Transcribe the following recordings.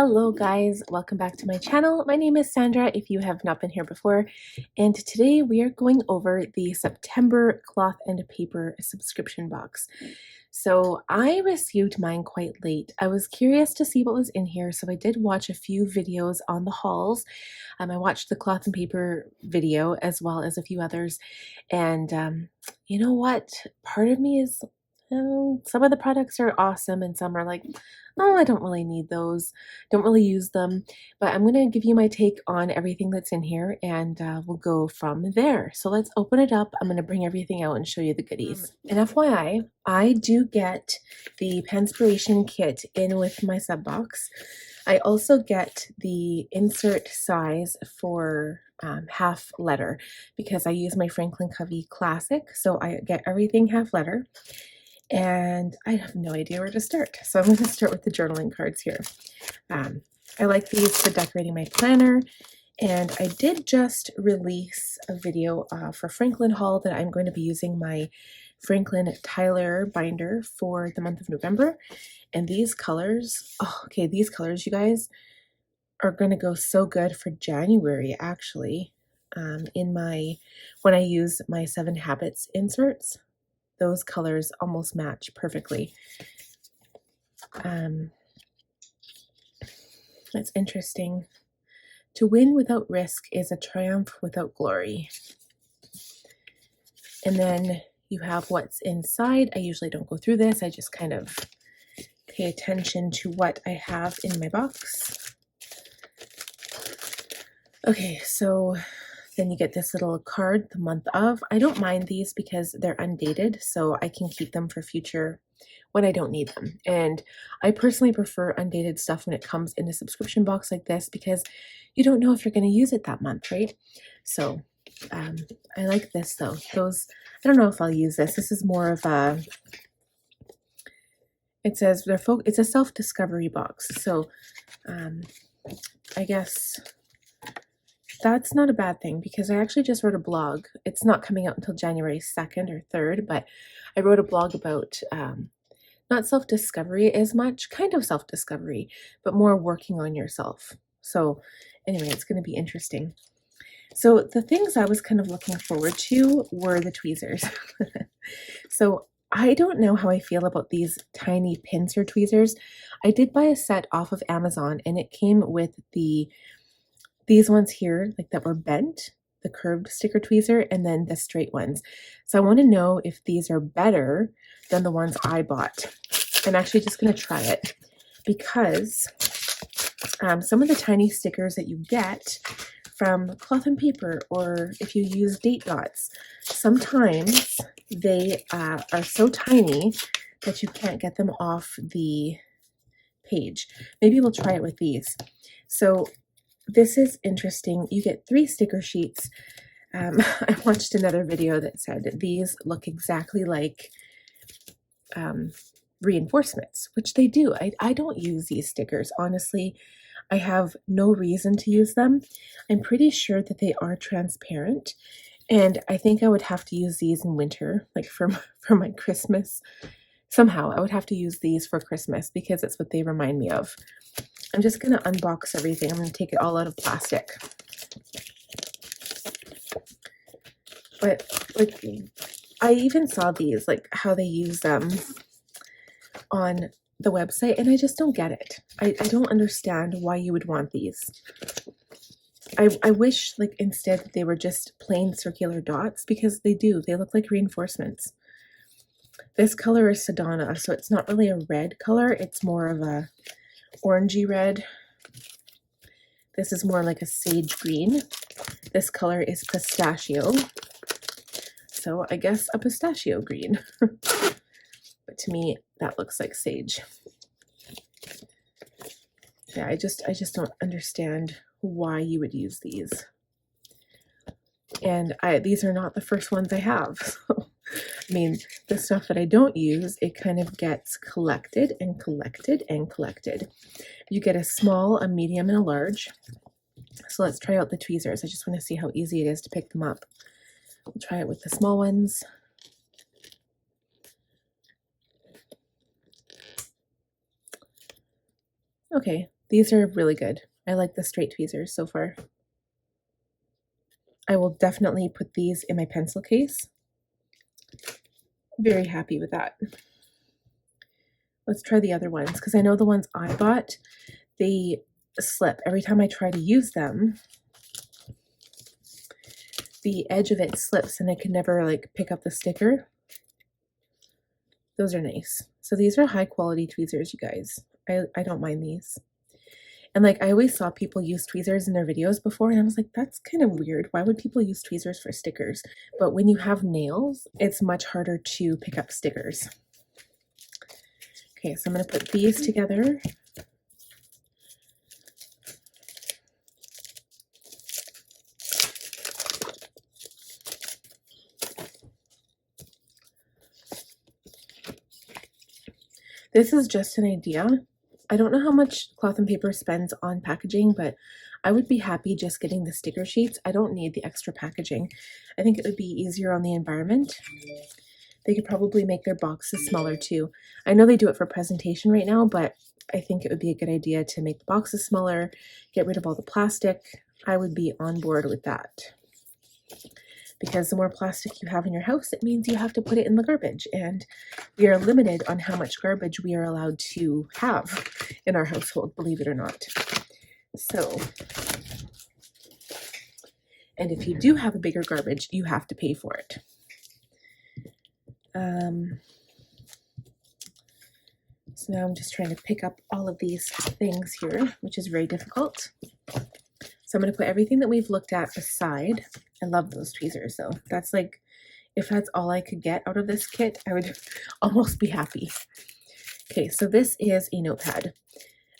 Hello guys, welcome back to my channel. My name is Sandra if you have not been here before, and today we are going over the September cloth and paper subscription box. So I received mine quite late. I was curious to see what was in here, so I did watch a few videos on the hauls. I watched the cloth and paper video as well as a few others, and you know what? Part of me is some of the products are awesome and some are like, oh, I don't really need those, don't really use them, but I'm going to give you my take on everything that's in here and we'll go from there. So let's open it up. I'm going to bring everything out and show you the goodies. And FYI, I do get the Penspiration kit in with my sub box. I also get the insert size for half letter because I use my Franklin Covey Classic, so I get everything half letter. And I have no idea where to start. So I'm going to start with the journaling cards here. I like these for decorating my planner. And I did just release a video for Franklin haul that I'm going to be using my Franklin Tyler binder for the month of November. And these colors, these colors, you guys, are going to go so good for January, actually. When I use my 7 Habits inserts. Those colors almost match perfectly. That's interesting. To win without risk is a triumph without glory. And then you have what's inside. I usually don't go through this. I just kind of pay attention to what I have in my box. Okay, so then you get this little card, the month of. I don't mind these because they're undated, so I can keep them for future when I don't need them. And I personally prefer undated stuff when it comes in a subscription box like this because you don't know if you're going to use it that month, right? So I like this though. I don't know if I'll use this. This is more of a, it says it's a self-discovery box. So I guess that's not a bad thing because I actually just wrote a blog. It's not coming out until January 2nd or 3rd, but I wrote a blog about not self-discovery as much, kind of self-discovery, but more working on yourself. So anyway, it's going to be interesting. So the things I was kind of looking forward to were the tweezers. So I don't know how I feel about these tiny pincer tweezers. I did buy a set off of Amazon and it came with these ones here, like that were bent, the curved sticker tweezer, and then the straight ones. So I want to know if these are better than the ones I bought. I'm actually just going to try it because some of the tiny stickers that you get from cloth and paper, or if you use date dots, sometimes they are so tiny that you can't get them off the page. Maybe we'll try it with these. So this is interesting. You get 3 sticker sheets. I watched another video that said these look exactly like reinforcements, which they do. I don't use these stickers. Honestly, I have no reason to use them. I'm pretty sure that they are transparent, and I think I would have to use these in winter, like for my Christmas. Somehow I would have to use these for Christmas because it's what they remind me of. I'm just going to unbox everything. I'm going to take it all out of plastic. But like, I even saw these, like how they use them on the website, and I just don't get it. I don't understand why you would want these. I wish like instead they were just plain circular dots because they look like reinforcements. This color is Sedona, so it's not really a red color. It's more of a orangey red. This is more like a sage green. This color is pistachio. So I guess a pistachio green. But to me, that looks like sage. Yeah, I just don't understand why you would use these. And these are not the first ones I have. So, I mean, the stuff that I don't use, it kind of gets collected and collected and collected. You get a small, a medium, and a large. So let's try out the tweezers. I just want to see how easy it is to pick them up. We'll try it with the small ones. Okay, These are really good. I like the straight tweezers so far. I will definitely put these in my pencil case. Very happy with that. Let's try the other ones, because I know the ones I bought, they slip. Every time I try to use them, the edge of it slips and I can never like pick up the sticker. Those are nice. So these are high quality tweezers, you guys. I don't mind these. And like I always saw people use tweezers in their videos before, and I was like, that's kind of weird. Why would people use tweezers for stickers? But when you have nails, it's much harder to pick up stickers. Okay, so I'm going to put these together. This is just an idea. I don't know how much Cloth and Paper spends on packaging, but I would be happy just getting the sticker sheets. I don't need the extra packaging. I think it would be easier on the environment. They could probably make their boxes smaller too. I know they do it for presentation right now, but I think it would be a good idea to make the boxes smaller, get rid of all the plastic. I would be on board with that. Because the more plastic you have in your house, it means you have to put it in the garbage. And we are limited on how much garbage we are allowed to have in our household, believe it or not. So, and if you do have a bigger garbage, you have to pay for it. So now I'm just trying to pick up all of these things here, which is very difficult. So I'm going to put everything that we've looked at aside. I love those tweezers though. That's like, if that's all I could get out of this kit, I would almost be happy. Okay, so this is a notepad.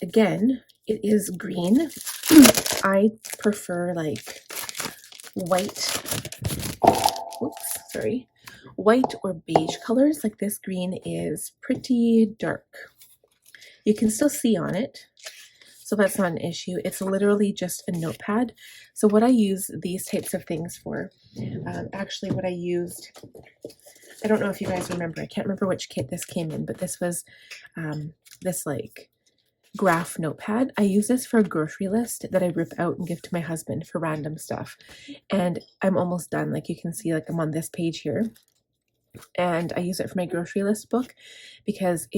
Again, it is green. I prefer like white, white or beige colors. Like this green is pretty dark. You can still see on it, so that's not an issue. It's literally just a notepad. So what I use these types of things for, actually what I used, I don't know if you guys remember, I can't remember which kit this came in, but this was this like graph notepad. I use this for a grocery list that I rip out and give to my husband for random stuff. And I'm almost done. Like you can see, like I'm on this page here. And I use it for my grocery list book because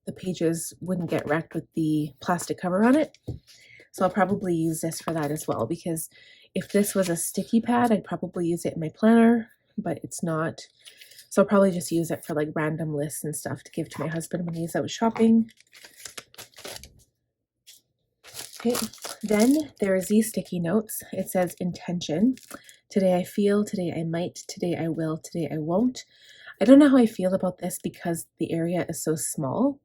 the pages wouldn't get wrecked with the plastic cover on it. So I'll probably use this for that as well, because if this was a sticky pad, I'd probably use it in my planner, but it's not. So I'll probably just use it for like random lists and stuff to give to my husband when he's out shopping. Okay, then there's these sticky notes. It says intention. Today I feel, today I might, today I will, today I won't. I don't know how I feel about this because the area is so small.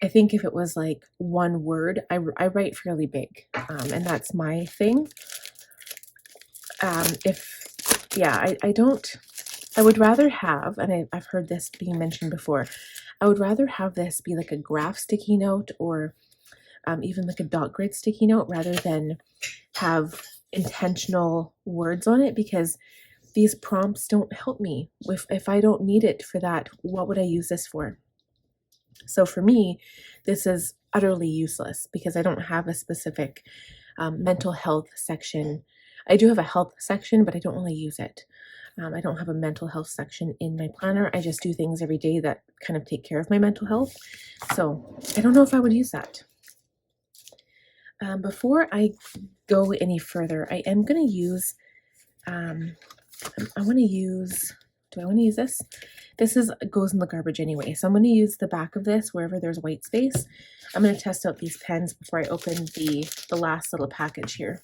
I think if it was like one word, I write fairly big, and that's my thing. I would rather have, and I've heard this being mentioned before, I would rather have this be like a graph sticky note or even like a dot grid sticky note rather than have intentional words on it, because these prompts don't help me. If I don't need it for that, what would I use this for? So for me, this is utterly useless because I don't have a specific mental health section. I do have a health section, but I don't really use it. I don't have a mental health section in my planner. I just do things every day that kind of take care of my mental health. So I don't know if I would use that. Before I go any further, I am going to use, do I want to use this? This goes in the garbage anyway, so I'm going to use the back of this wherever there's white space. I'm going to test out these pens before I open the last little package here.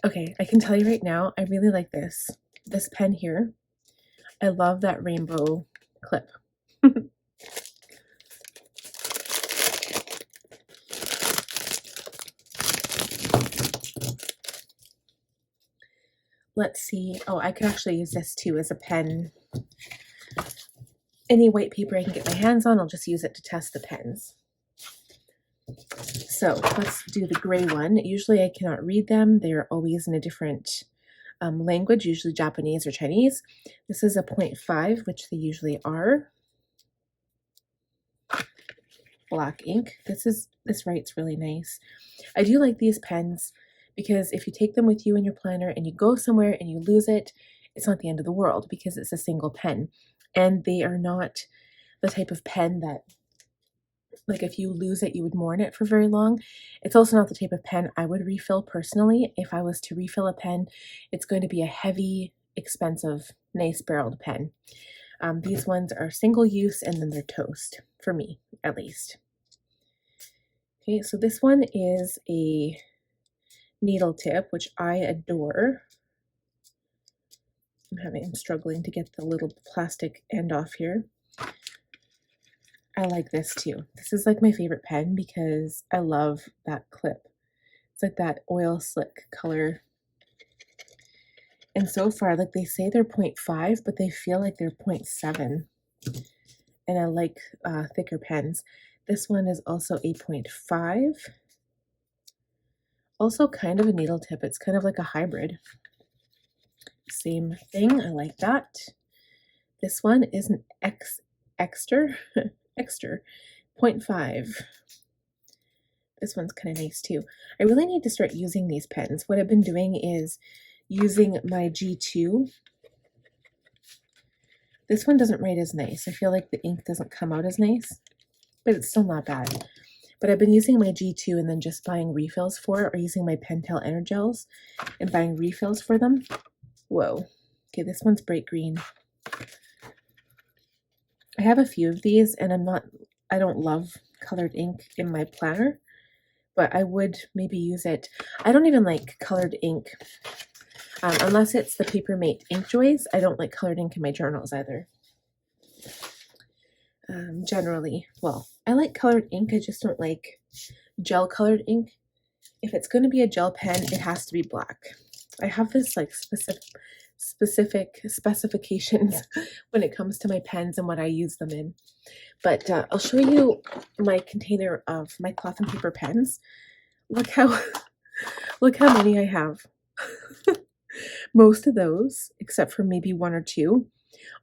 Okay, I can tell you right now, I really like this pen here. I love that rainbow clip. Let's see. Oh, I could actually use this too as a pen. Any white paper I can get my hands on, I'll just use it to test the pens. So let's do the gray one. Usually I cannot read them. They're always in a different language, usually Japanese or Chinese. This is a 0.5, which they usually are. Black ink. This writes really nice. I do like these pens because if you take them with you in your planner and you go somewhere and you lose it, it's not the end of the world because it's a single pen. And they are not the type of pen that, like, if you lose it, you would mourn it for very long. It's also not the type of pen I would refill personally. If I was to refill a pen, it's going to be a heavy, expensive, nice barreled pen. These ones are single use and then they're toast, for me at least. Okay, so this one is a needle tip, which I adore. I'm struggling to get the little plastic end off here. I like this too. This is like my favorite pen because I love that clip. It's like that oil slick color. And so far, like, they say they're 0.5, but they feel like they're 0.7. And I like thicker pens. This one is also a 0.5. Also kind of a needle tip. It's kind of like a hybrid. Same thing. I like that. This one is an extra 0.5. This one's kind of nice too. I really need to start using these pens. What I've been doing is using my G2. This one doesn't write as nice. I feel like the ink doesn't come out as nice, but it's still not bad. But I've been using my G2 and then just buying refills for it, or using my Pentel Energels and buying refills for them. Whoa. Okay, this one's bright green. I have a few of these and I don't love colored ink in my planner, but I would maybe use it. I don't even like colored ink. Unless it's the Papermate Inkjoys. I don't like colored ink in my journals either. Generally, well, I like colored ink. I just don't like gel colored ink. If it's going to be a gel pen, it has to be black. I have this like specific specifications when it comes to my pens and what I use them in. But I'll show you my container of my cloth and paper pens. Look how many I have. Most of those, except for maybe one or two,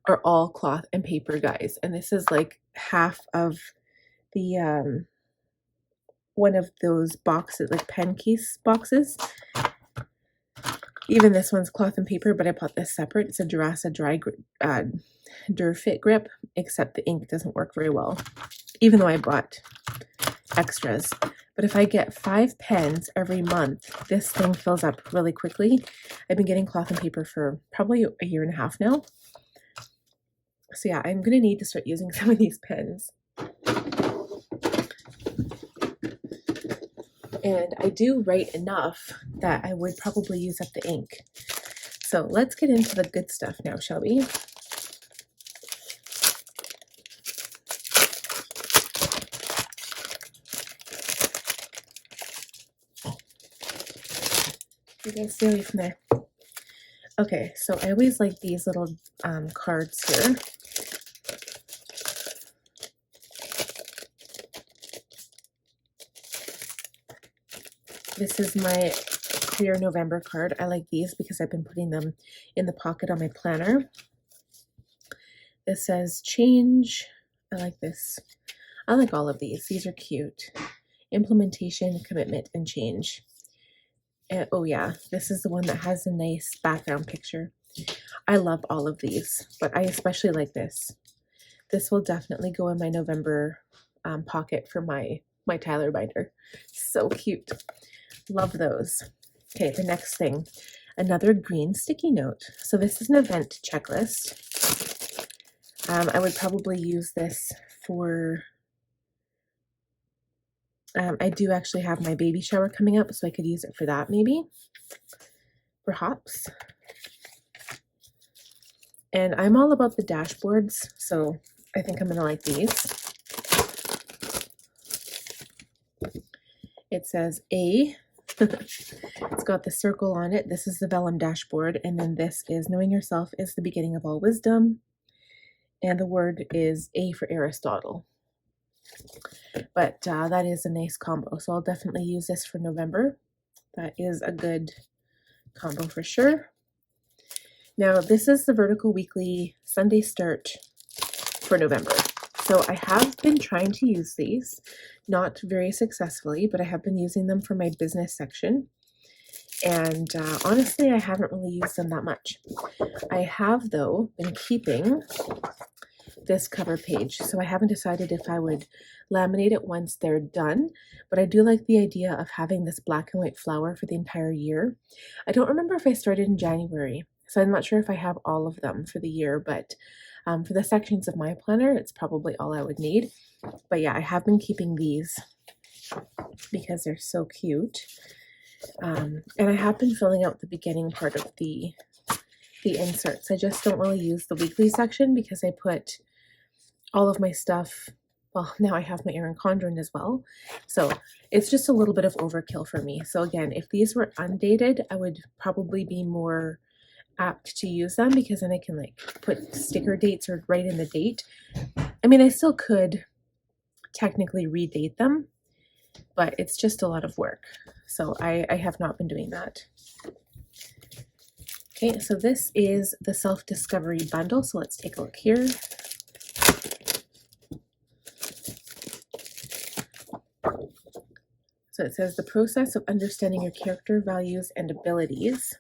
are all cloth and paper, guys. And this is like half of the one of those boxes, like pen case boxes. Even this one's cloth and paper, but I bought this separate. It's a Durasa Durfit grip, except the ink doesn't work very well, even though I bought extras. But if I get 5 pens every month, this thing fills up really quickly. I've been getting cloth and paper for probably a year and a half now. So yeah, I'm going to need to start using some of these pens. And I do write enough that I would probably use up the ink. So let's get into the good stuff now, shall we? You guys stay away from there. Okay, so I always like these little cards here. This is my clear November card. I like these because I've been putting them in the pocket on my planner. This says change. I like this. I like all of these. These are cute. Implementation, commitment, and change. And, oh yeah, this is the one that has a nice background picture. I love all of these, but I especially like this. This will definitely go in my November pocket for my Tyler binder. So cute. Love those. Okay, the next thing, another green sticky note. So this is an event checklist. I would probably use this for, I do actually have my baby shower coming up, so I could use it for that maybe, perhaps. And I'm all about the dashboards, so I think I'm gonna like these. It says A. It's got the circle on it. This is the Vellum Dashboard, and then this is knowing yourself is the beginning of all wisdom. And the word is A for Aristotle. But that is a nice combo, so I'll definitely use this for November. That is a good combo for sure. Now this is the Vertical Weekly Sunday Start for November. So I have been trying to use these, not very successfully, but I have been using them for my business section. And honestly, I haven't really used them that much. I have, though, been keeping this cover page. So I haven't decided if I would laminate it once they're done, but I do like the idea of having this black and white flower for the entire year. I don't remember if I started in January, so I'm not sure if I have all of them for the year, but for the sections of my planner, it's probably all I would need. But yeah, I have been keeping these because they're so cute. And I have been filling out the beginning part of the inserts. I just don't really use the weekly section because I put all of my stuff, well, now I have my Erin Condren as well. So it's just a little bit of overkill for me. So again, if these were undated, I would probably be more apt to use them because then I can like put sticker dates or write in the date. I mean, I still could technically redate them, but it's just a lot of work. So I have not been doing that. Okay, so this is the self-discovery bundle. So let's take a look here. So it says the process of understanding your character, values, and abilities.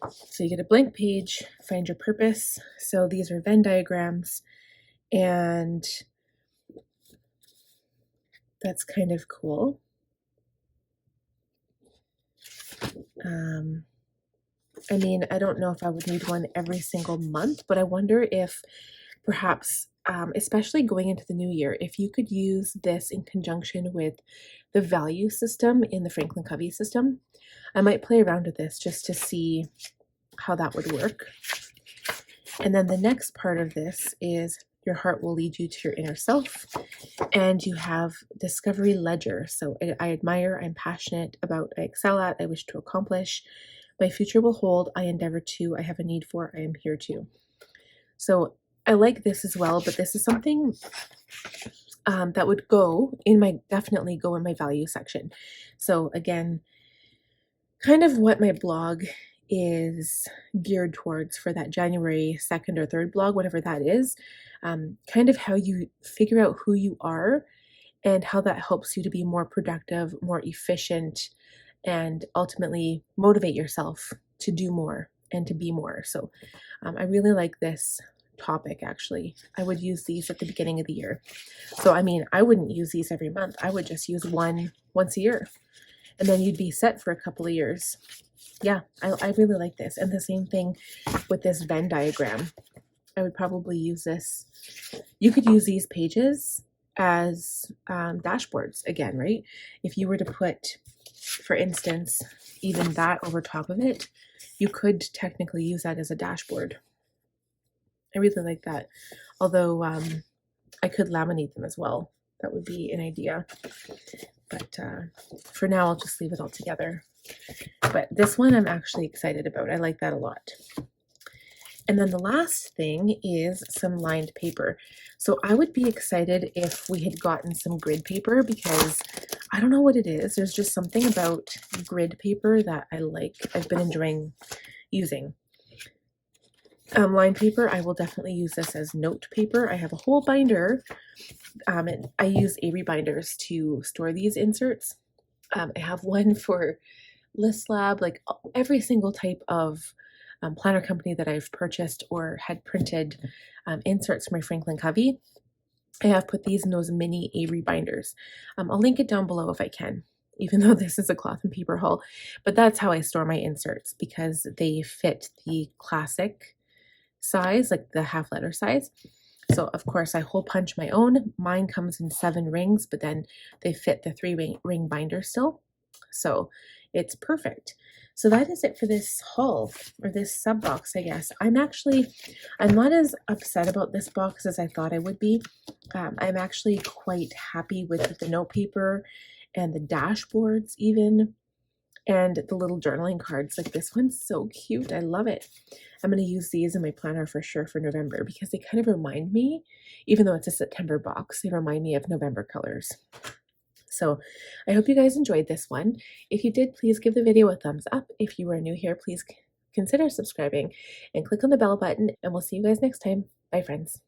So you get a blank page, find your purpose. So these are Venn diagrams, and that's kind of cool. I mean, I don't know if I would need one every single month, but I wonder if perhaps, especially going into the new year, if you could use this in conjunction with the value system in the Franklin Covey system. I might play around with this just to see how that would work. And then the next part of this is your heart will lead you to your inner self. And you have discovery ledger. So I admire, I'm passionate about, I excel at, I wish to accomplish. My future will hold, I endeavor to, I have a need for, I am here to. So I like this as well, but this is something that would definitely go in my value section. So again, kind of what my blog is geared towards for that January 2nd or 3rd blog, whatever that is, kind of how you figure out who you are and how that helps you to be more productive, more efficient, and ultimately motivate yourself to do more and to be more. So I really like this topic, actually. I would use these at the beginning of the year. So I mean, I wouldn't use these every month. I would just use one once a year, and then you'd be set for a couple of years. Yeah, I really like this. And the same thing with this Venn diagram. I would probably use this. You could use these pages as dashboards again, right? If you were to put, for instance, even that over top of it, you could technically use that as a dashboard. I really like that. Although I could laminate them as well. That would be an idea. But for now, I'll just leave it all together. But this one I'm actually excited about. I like that a lot. And then the last thing is some lined paper. So I would be excited if we had gotten some grid paper because I don't know what it is. There's just something about grid paper that I like. I've been enjoying using. Lined paper, I will definitely use this as note paper. I have a whole binder. And I use Avery binders to store these inserts. I have one for List Lab, like every single type of planner company that I've purchased or had printed inserts from my Franklin Covey. I have put these in those mini Avery binders. I'll link it down below if I can, even though this is a cloth and paper haul. But that's how I store my inserts because they fit the classic size, like the half letter size. So of course I hole punch my own. Mine comes in 7 rings, but then they fit the 3 ring binder still. So it's perfect. So that is it for this haul, or this sub box, I guess. I'm not as upset about this box as I thought I would be. I'm actually quite happy with the note paper and the dashboards even, and the little journaling cards. Like this one's so cute. I love it. I'm going to use these in my planner for sure for November because they kind of remind me, even though it's a September box, they remind me of November colors. So I hope you guys enjoyed this one. If you did, please give the video a thumbs up. If you are new here, please consider subscribing and click on the bell button, and we'll see you guys next time. Bye, friends.